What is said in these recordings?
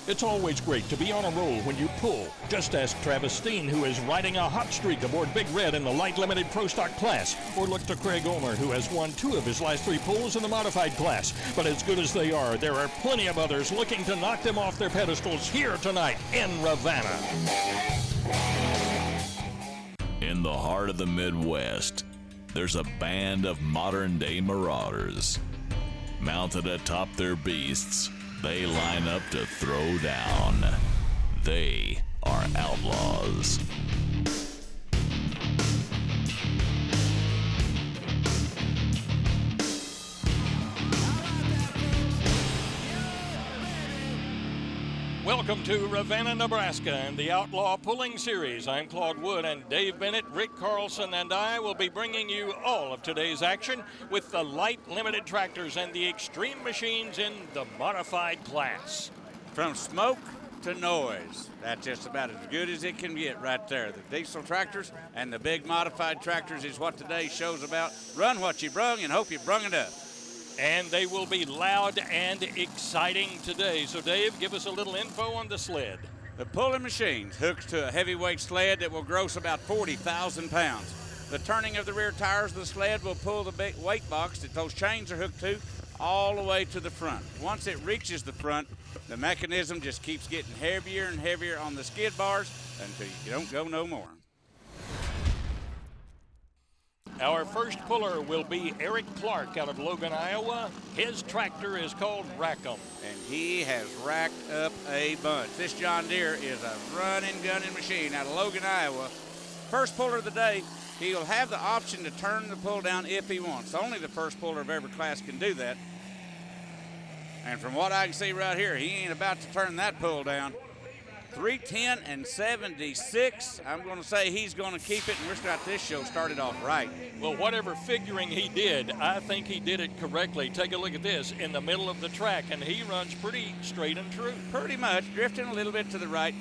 It's always great to be on a roll when you pull. Just ask Travis Steen, who is riding a hot streak aboard Big Red in the light limited pro stock class. Or look to Craig Ulmer, who has won 2 of his last 3 pulls in the modified class. But as good as they are, there are plenty of others looking to knock them off their pedestals here tonight in Ravenna. In the heart of the Midwest, there's a band of modern-day marauders. Mounted atop their beasts, they line up to throw down. They are outlaws. Welcome to Ravenna, Nebraska and the Outlaw Pulling Series. I'm Claude Wood, and Dave Bennett, Rick Carlson, and I will be bringing you all of today's action with the light limited tractors and the extreme machines in the modified class. From smoke to noise, that's just about as good as it can get right there. The diesel tractors and the big modified tractors is what today's show's about. Run what you brung and hope you brung it up. And they will be loud and exciting today. So, Dave, give us a little info on the sled. The pulling machine hooks to a heavyweight sled that will gross about 40,000 pounds. The turning of the rear tires of the sled will pull the big weight box that those chains are hooked to all the way to the front. Once it reaches the front, the mechanism just keeps getting heavier and heavier on the skid bars until you don't go no more. Our first puller will be Eric Clark out of Logan, Iowa. His tractor is called Rackham. And he has racked up a bunch. This John Deere is a running, gunning machine out of Logan, Iowa. First puller of the day, he'll have the option to turn the pull down if he wants. Only the first puller of every class can do that. And from what I can see right here, he ain't about to turn that pull down. 310 and 76. I'm going to say he's going to keep it, and we've got this show started off right. Well, whatever figuring he did, I think he did it correctly. Take a look at this in the middle of the track, and he runs pretty straight and true. Pretty much, drifting a little bit to the right.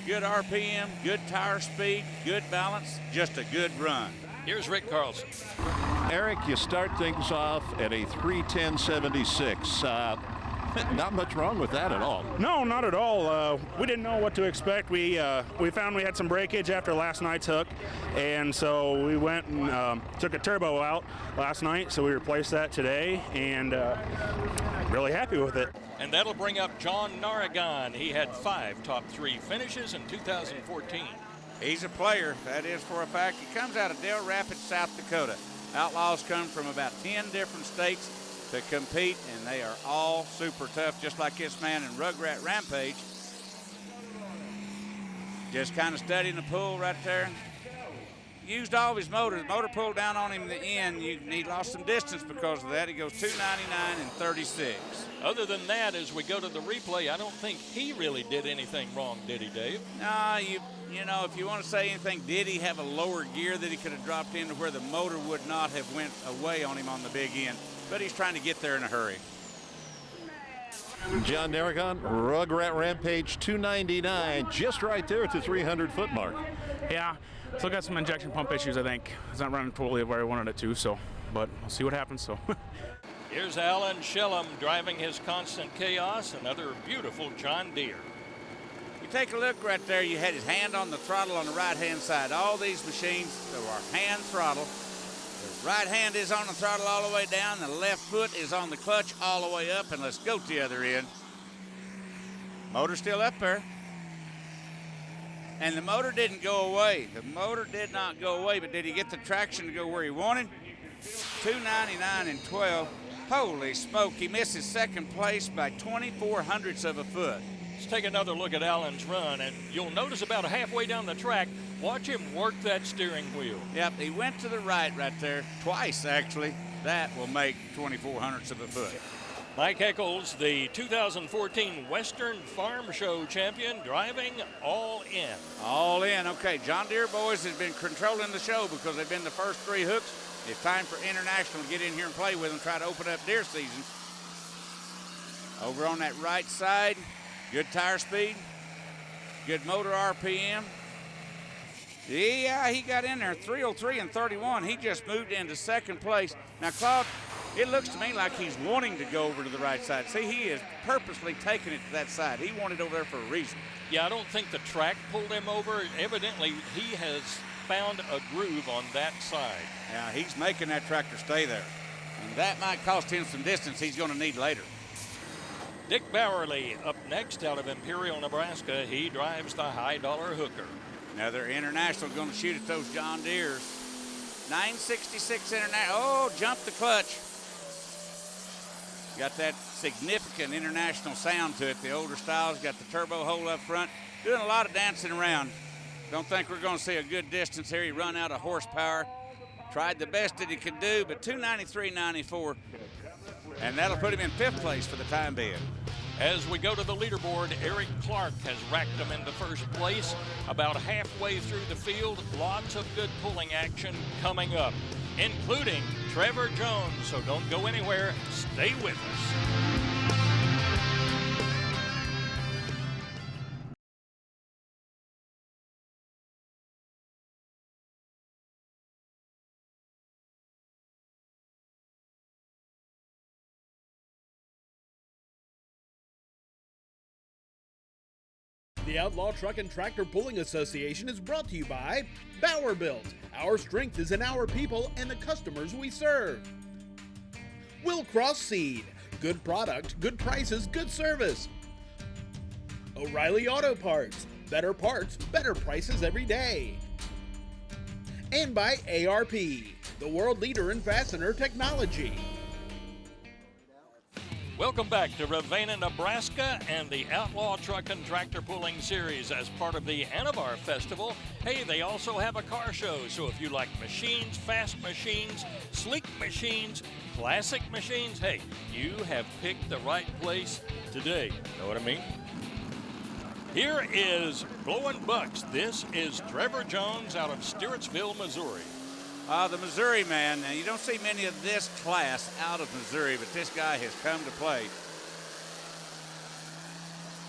Good RPM, good tire speed, good balance, just a good run. Here's Rick Carlson. Eric, you start things off at a 310.76. Not much wrong with that at all. No, not at all. We didn't know what to expect. We found we had some breakage after last night's hook, and so we went and took a turbo out last night, so we replaced that today, and really happy with it. And that'll bring up John Naragon. He had 5 top 3 finishes in 2014. He's a player, that is for a fact. He comes out of Dale Rapids, South Dakota. Outlaws come from about 10 different states to compete, and they are all super tough, just like this man in Rugrat Rampage. Just kind of studying the pull right there. Used all of his motor. The motor pulled down on him in the end. He lost some distance because of that. He goes 299 and 36. Other than that, as we go to the replay, I don't think he really did anything wrong, did he, Dave? No, you know, if you want to say anything, did he have a lower gear that he could have dropped into where the motor would not have went away on him on the big end? But he's trying to get there in a hurry. John Naragon, Rugrat Rampage 299, just right there at the 300-foot mark. Yeah, still got some injection pump issues, I think. It's not running totally where I wanted it to, but we'll see what happens. So. Here's Alan Shellum driving his Constant Chaos, another beautiful John Deere. You take a look right there, you had his hand on the throttle on the right-hand side. All these machines are hand throttle. The right hand is on the throttle all the way down. The left foot is on the clutch all the way up. And let's go to the other end. Motor's still up there. And the motor didn't go away. The motor did not go away, but did he get the traction to go where he wanted? 299 and 12. Holy smoke, he misses second place by 24 hundredths of a foot. Let's take another look at Alan's run, and you'll notice about halfway down the track, watch him work that steering wheel. Yep, he went to the right there, twice actually. That will make 24 hundredths of a foot. Mike Eccles, the 2014 Western Farm Show champion, driving all in. All in, okay. John Deere boys has been controlling the show because they've been the first 3 hooks. It's time for International to get in here and play with them, try to open up deer season. Over on that right side, good tire speed, good motor RPM. Yeah, he got in there, 303 and 31. He just moved into second place. Now, Claude, It looks to me like he's wanting to go over to the right side. See, he is purposely taking it to that side. He wanted over there for a reason. Yeah, I don't think the track pulled him over. Evidently, he has found a groove on that side. Yeah, he's making that tractor stay there. And that might cost him some distance he's going to need later. Dick Bowerly up next out of Imperial, Nebraska. He drives the high-dollar hooker. Another international going to shoot at those John Deeres. 966 international. Oh, jumped the clutch. Got that significant international sound to it. The older styles got the turbo hole up front. Doing a lot of dancing around. Don't think we're going to see a good distance here. He run out of horsepower. Tried the best that he could do, but 293.94. And that'll put him in 5th place for the time being. As we go to the leaderboard, Eric Clark has racked them into 1st place. About halfway through the field, lots of good pulling action coming up, including Trevor Jones. So don't go anywhere. Stay with us. The Outlaw Truck and Tractor Pulling Association is brought to you by Bauer Built. Our strength is in our people and the customers we serve. Willcross Seed. Good product, good prices, good service. O'Reilly Auto Parts. Better parts, better prices every day. And by ARP, the world leader in fastener technology. Welcome back to Ravenna, Nebraska and the Outlaw Truck and Tractor Pulling Series as part of the Anabar Festival. Hey, they also have a car show, so if you like machines, fast machines, sleek machines, classic machines, hey, you have picked the right place today. Know what I mean? Here is Blowing Bucks. This is Trevor Jones out of Stewartsville, Missouri. The Missouri man. Now, you don't see many of this class out of Missouri, but this guy has come to play.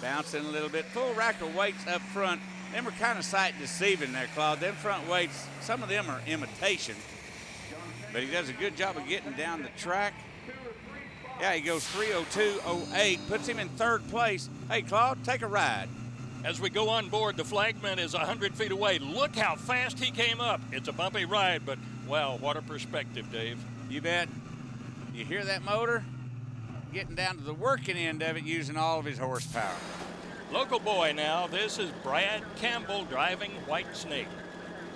Bouncing a little bit. Full rack of weights up front. Them are kind of sight deceiving there, Claude. Them front weights, some of them are imitation. But he does a good job of getting down the track. Yeah, he goes 3:02.08, puts him in 3rd place. Hey, Claude, take a ride. As we go on board, the flagman is 100 feet away. Look how fast he came up. It's a bumpy ride, but wow, what a perspective, Dave. You bet. You hear that motor? Getting down to the working end of it using all of his horsepower. Local boy now, this is Brad Campbell driving White Snake.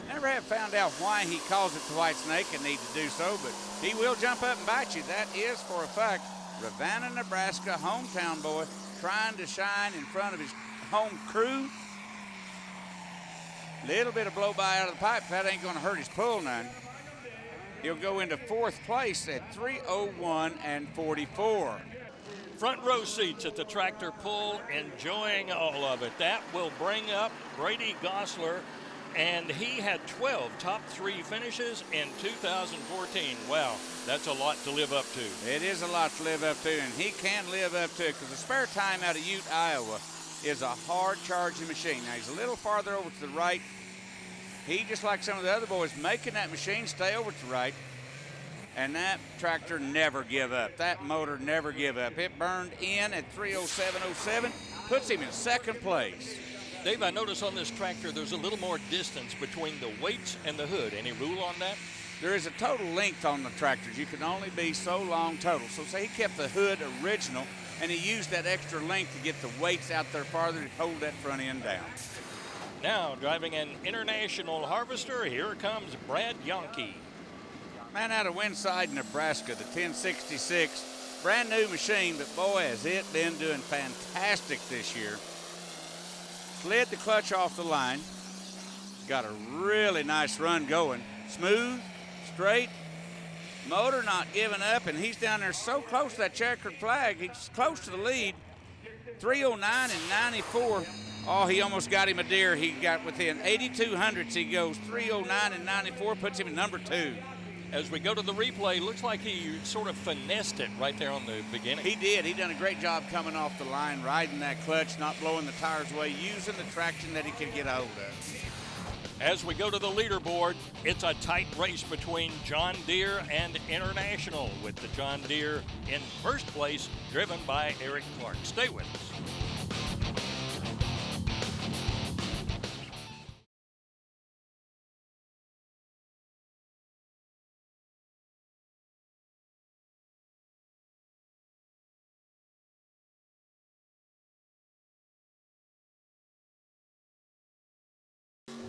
Never have found out why he calls it the White Snake and need to do so, but he will jump up and bite you. That is for a fact. Ravenna, Nebraska, hometown boy, trying to shine in front of his home crew. Little bit of blow by out of the pipe. That ain't going to hurt his pull none. He'll go into 4th place at 3:01.44. Front row seats at the tractor pull, enjoying all of it. That will bring up Brady Gosler, and he had 12 top 3 finishes in 2014. Wow, that's a lot to live up to. It is a lot to live up to, and he can live up to it because the spare time out of Ute, Iowa is a hard charging machine. Now he's a little farther over to the right. He, just like some of the other boys, making that machine stay over to the right. And that tractor never give up. That motor never give up. It burned in at 3:07.07, puts him in 2nd place. Dave, I notice on this tractor there's a little more distance between the weights and the hood. Any rule on that? There is a total length on the tractors. You can only be so long total. So say he kept the hood original, and he used that extra length to get the weights out there farther to hold that front end down. Now driving an International Harvester, here comes Brad Yonke. Man out of Winside, Nebraska, the 1066. Brand new machine, but boy, has it been doing fantastic this year. Slid the clutch off the line. Got a really nice run going. Smooth, straight, motor not giving up, and he's down there so close to that checkered flag. He's close to the lead. 3:09.94. Oh, he almost got him a deer. He got within 82 hundredths. He goes 3:09.94, puts him in number 2. As we go to the replay, looks like he sort of finessed it right there on the beginning. He did. He done a great job coming off the line, riding that clutch, not blowing the tires away, using the traction that he could get a hold of. As we go to the leaderboard, it's a tight race between John Deere and International, with the John Deere in first place, driven by Eric Clark. Stay with us.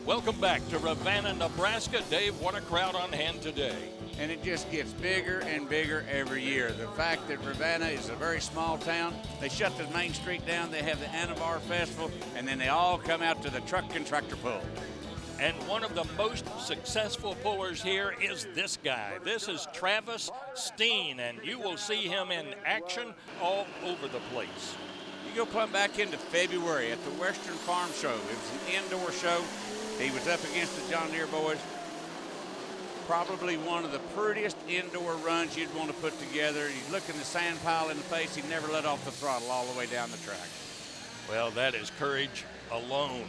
Welcome back to Ravenna, Nebraska. Dave, what a crowd on hand today. And it just gets bigger and bigger every year. The fact that Ravenna is a very small town, they shut the main street down, they have the Anabar Festival, and then they all come out to the truck and tractor pull. And one of the most successful pullers here is this guy. This is Travis Steen, and you will see him in action all over the place. You go plumb back into February at the Western Farm Show. It was an indoor show. He was up against the John Deere boys. Probably one of the prettiest indoor runs you'd want to put together. He'd look in the sand pile in the face. He'd never let off the throttle all the way down the track. Well, that is courage alone.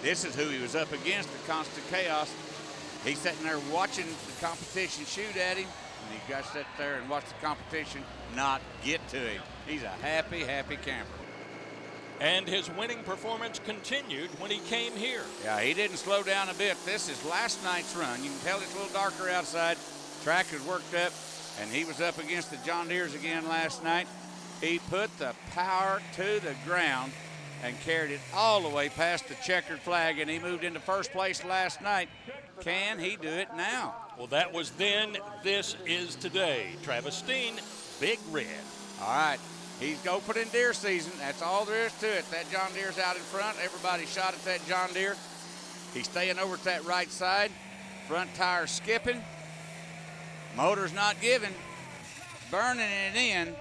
This is who he was up against, the Constant Chaos. He's sitting there watching the competition shoot at him, and he got to sit there and watch the competition not get to him. He's a happy, happy camper. And his winning performance continued when he came here. Yeah, he didn't slow down a bit. This is last night's run. You can tell it's a little darker outside. Track is worked up, and he was up against the John Deeres again last night. He put the power to the ground and carried it all the way past the checkered flag, and he moved into first place last night. Can he do it now? Well, that was then. This is today. Travis Steen, Big Red. All right. He's opening deer season. That's all there is to it. That John Deere's out in front. Everybody shot at that John Deere. He's staying over at that right side. Front tire skipping. Motor's not giving. Burning it in.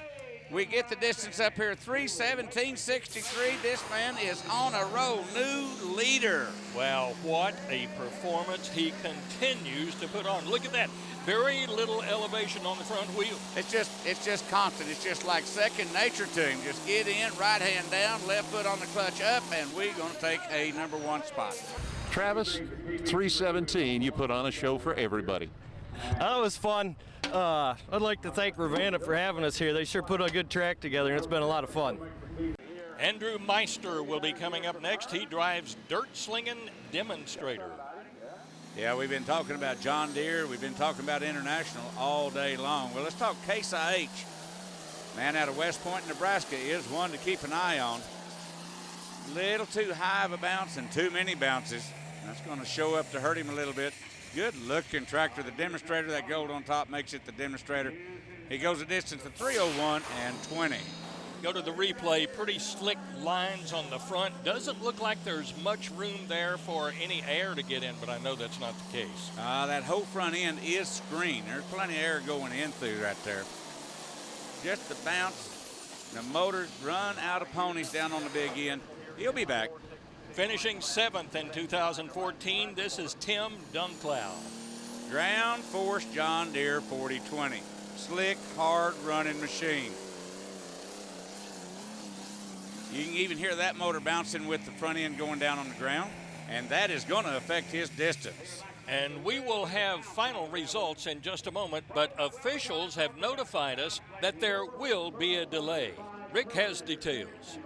We get the distance up here, 3:17.63. This man is on a roll. New leader. Well, what a performance he continues to put on. Look at that. Very little elevation on the front wheel. It's just constant. It's just like second nature to him. Just get in, right hand down, left foot on the clutch up, and we're going to take a #1 spot. Travis, 3:17, you put on a show for everybody. That was fun. I'd like to thank Ravenna for having us here. They sure put a good track together, and it's been a lot of fun. Andrew Meister will be coming up next. He drives Dirt Slinging Demonstrator. Yeah, we've been talking about John Deere. We've been talking about International all day long. Well, let's talk Case IH. Man out of West Point, Nebraska is one to keep an eye on. Little too high of a bounce and too many bounces. That's going to show up to hurt him a little bit. Good looking tractor. The Demonstrator, that gold on top makes it the Demonstrator. He goes a distance of 3:01.20. Go to the replay. Pretty slick lines on the front. Doesn't look like there's much room there for any air to get in, but I know that's not the case. That whole front end is screened. There's plenty of air going in through right there. Just the bounce. The motor's run out of ponies down on the big end. He'll be back. Finishing 7th in 2014, this is Tim Dunclow. Ground Force John Deere 4020. Slick, hard running machine. You can even hear that motor bouncing with the front end going down on the ground, and that is going to affect his distance. And we will have final results in just a moment, but officials have notified us that there will be a delay. Rick has details.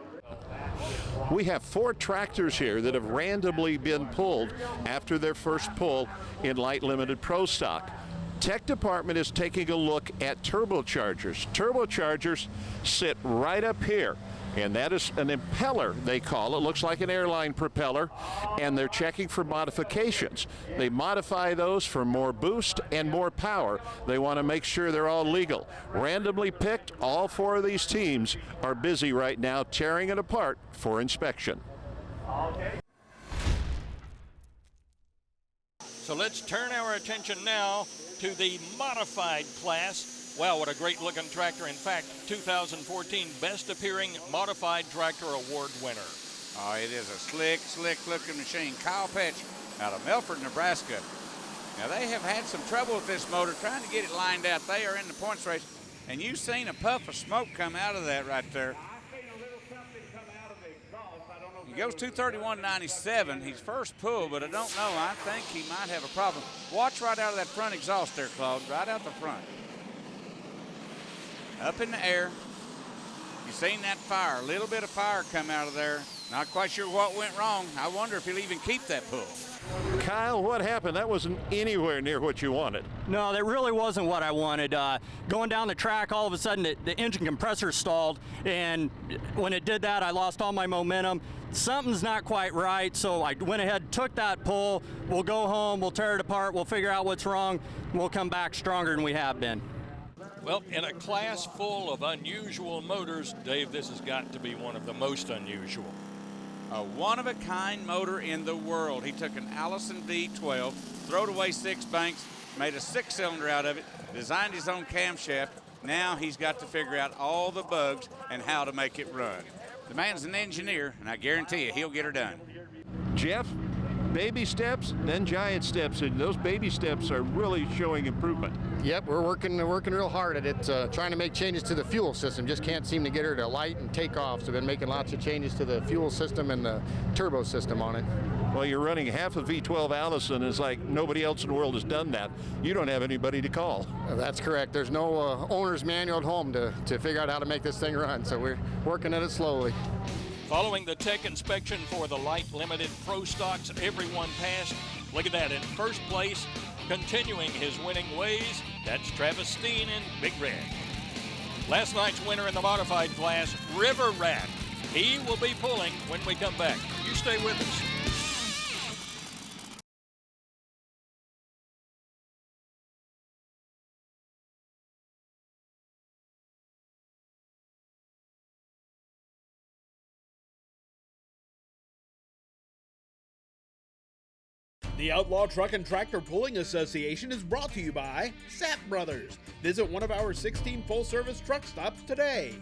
We have 4 tractors here that have randomly been pulled after their first pull in light limited pro stock. Tech department is taking a look at turbochargers. Turbochargers sit right up here, and that is an impeller, they call it. Looks like an airline propeller, and they're checking for modifications. They modify those for more boost and more power. They want to make sure they're all legal. Randomly picked, all 4 of these teams are busy right now tearing it apart for inspection. So let's turn our attention now to the modified class. Wow, what a great looking tractor. In fact, 2014 Best Appearing Modified Tractor Award winner. Oh, it is a slick, slick looking machine. Kyle Petch out of Melford, Nebraska. Now they have had some trouble with this motor trying to get it lined out. They are in the points race, and you've seen a puff of smoke come out of that right there. You goes 231.97. He's first pull, but I don't know. I think he might have a problem. Watch right out of that front exhaust there, Claude, right out the front. Up in the air. You seen that fire, a little bit of fire come out of there. Not quite sure what went wrong. I wonder if he'll even keep that pull. Kyle, what happened? That wasn't anywhere near what you wanted. No, that really wasn't what I wanted. Going down the track, all of a sudden the engine compressor stalled, and when it did that, I lost all my momentum. Something's not quite right, so I went ahead, took that pull. We'll go home, we'll tear it apart, we'll figure out what's wrong, we'll come back stronger than we have been. Well, in a class full of unusual motors, Dave, this has got to be one of the most unusual. A one-of-a-kind motor in the world. He took an Allison V12, throwed away 6 banks, made a 6-cylinder out of it, designed his own camshaft. Now he's got to figure out all the bugs and how to make it run. The man's an engineer, and I guarantee you he'll get her done. Jeff, baby steps, then giant steps, and those baby steps are really showing improvement. Yep, we're working real hard at it, trying to make changes to the fuel system. Just can't seem to get her to light and take off. So we've been making lots of changes to the fuel system and the turbo system on it. Well, you're running half a V12 Allison. It's like nobody else in the world has done that. You don't have anybody to call. That's correct. There's no owner's manual at home to figure out how to make this thing run. So we're working at it slowly. Following the tech inspection for the Light Limited Pro Stocks, everyone passed. Look at that, in first place, continuing his winning ways, that's Travis Steen in Big Red. Last night's winner in the modified class, River Rat. He will be pulling when we come back. You stay with us. The Outlaw Truck and Tractor Pulling Association is brought to you by Sapp Brothers. Visit one of our 16 full-service truck stops today.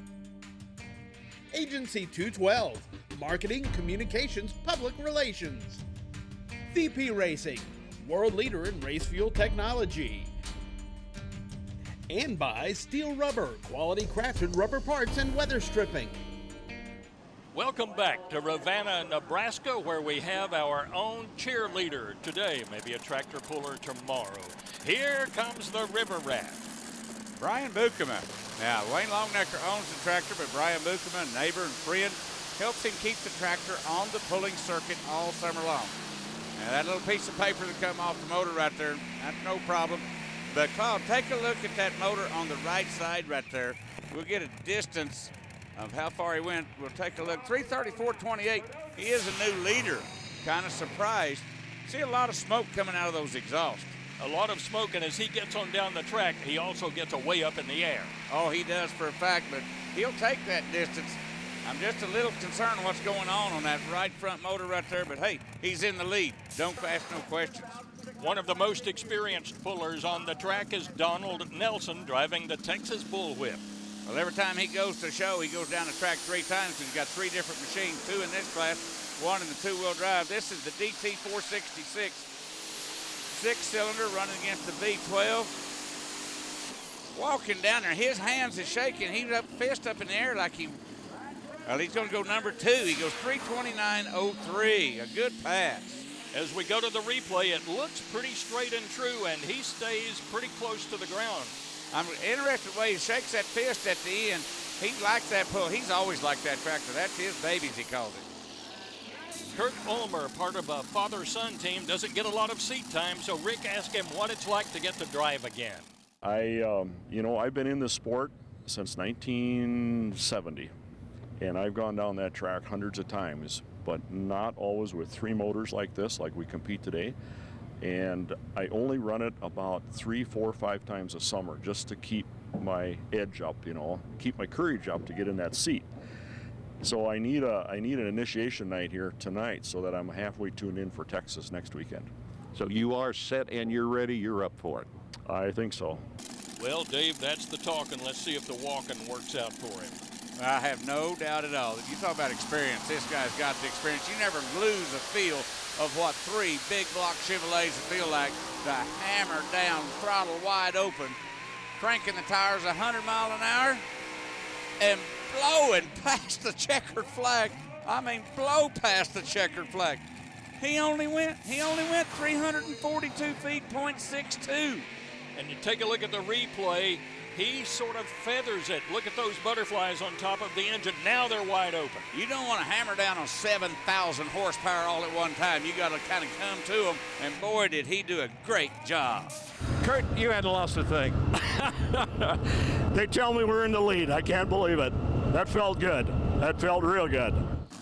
Agency 212, Marketing, Communications, Public Relations. VP Racing, world leader in race fuel technology. And by Steel Rubber, quality crafted rubber parts and weather stripping. Welcome back to Ravenna, Nebraska, where we have our own cheerleader today, maybe a tractor puller tomorrow. Here comes the River Rat. Brian Bukema. Now, Wayne Longnecker owns the tractor, but Brian Bukema, neighbor and friend, helps him keep the tractor on the pulling circuit all summer long. Now, that little piece of paper that come off the motor right there, that's no problem. But, Claude, take a look at that motor on the right side right there. We'll get a distance of how far he went. We'll take a look. 334.28. He is a new leader. Kind of surprised. See a lot of smoke coming out of those exhausts. A lot of smoke, and as he gets on down the track, he also gets a way up in the air. Oh, he does for a fact, but he'll take that distance. I'm just a little concerned what's going on that right front motor right there, but hey, he's in the lead. Don't ask no questions. One of the most experienced pullers on the track is Donald Nelson, driving the Texas Bullwhip. Well, every time he goes to a show, he goes down the track 3 times because he's got 3 different machines, 2 in this class, 1 in the 2-wheel drive. This is the DT466 6-cylinder running against the V12. Walking down there, his hands is shaking. He's up, fist up in the air like he's going to go number 2. He goes 329.03, a good pass. As we go to the replay, it looks pretty straight and true, and he stays pretty close to the ground. I'm interested the way he shakes that fist at the end. He likes that pull. He's always liked that tractor. That's his baby, as he calls it. Kurt Ulmer, part of a father-son team, doesn't get a lot of seat time, so Rick asked him what it's like to get to drive again. I've been in this sport since 1970, and I've gone down that track hundreds of times, but not always with 3 motors like this, like we compete today. And I only run it about 3, 4, 5 times a summer just to keep my edge up, keep my courage up to get in that seat. So I need an initiation night here tonight so that I'm halfway tuned in for Texas next weekend. So you are set and you're ready, you're up for it. I think so. Well, Dave, that's the talking. Let's see if the walking works out for him. I have no doubt at all. If you talk about experience, this guy's got the experience. You never lose a feel of what 3 big block Chevrolets feel like. The hammer down, throttle wide open, cranking the tires 100 miles an hour, and blowing past the checkered flag. I mean, blow past the checkered flag. He only went 342 feet, .62. And you take a look at the replay, he sort of feathers it. Look at those butterflies on top of the engine. Now they're wide open. You don't want to hammer down on 7,000 horsepower all at one time. You got to kind of come to him, and boy, did he do a great job. Kurt, you hadn't lost a thing. They tell me we're in the lead. I can't believe it. That felt good. That felt real good.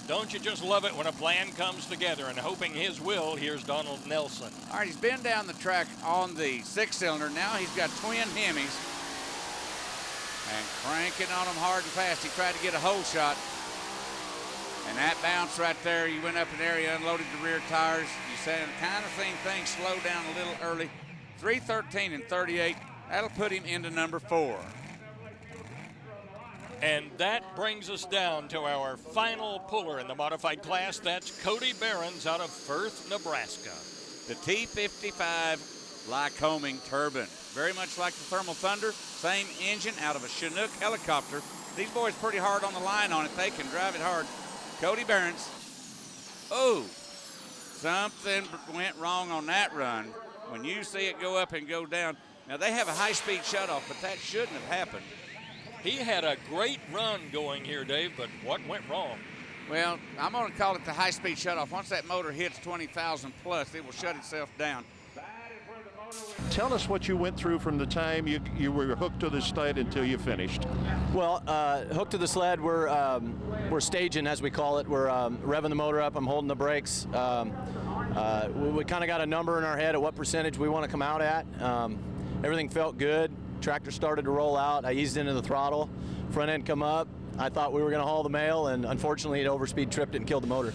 Don't you just love it when a plan comes together? And hoping his will, here's Donald Nelson. All right, he's been down the track on the 6-cylinder. Now he's got twin Hemis and cranking on them hard and fast. He tried to get a hole shot. And that bounce right there, you went up an area, unloaded the rear tires. You said kind of seen things slow down a little early. 3:13 and 38. That'll put him into number 4. And that brings us down to our final puller in the modified class. That's Cody Behrens out of Firth, Nebraska. The T55 Lycoming turbine. Very much like the Thermal Thunder. Same engine out of a Chinook helicopter. These boys pretty hard on the line on it. They can drive it hard. Cody Behrens. Oh, something went wrong on that run. When you see it go up and go down. Now, they have a high-speed shutoff, but that shouldn't have happened. He had a great run going here, Dave, but what went wrong? Well, I'm going to call it the high-speed shutoff. Once that motor hits 20,000 plus, it will shut itself down. Tell us what you went through from the time you were hooked to the sled until you finished. Well, hooked to the sled, we're staging, as we call it. We're revving the motor up. I'm holding the brakes. We kind of got a number in our head at what percentage we want to come out at. Everything felt good. Tractor started to roll out. I eased into the throttle. Front end come up. I thought we were going to haul the mail, and unfortunately it overspeed tripped it and killed the motor.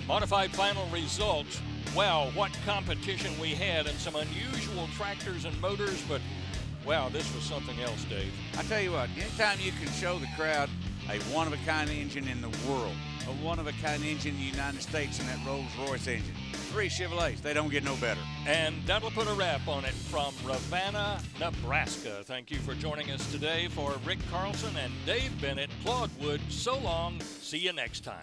Modified final results. Wow, what competition we had, and some unusual tractors and motors, but wow, this was something else, Dave. I tell you what, anytime you can show the crowd a one-of-a-kind engine in the world, a one-of-a-kind engine in the United States, and that Rolls-Royce engine. 3 Chevrolets, they don't get no better. And that'll put a wrap on it from Ravenna, Nebraska. Thank you for joining us today. For Rick Carlson and Dave Bennett, Claude Wood, so long. See you next time.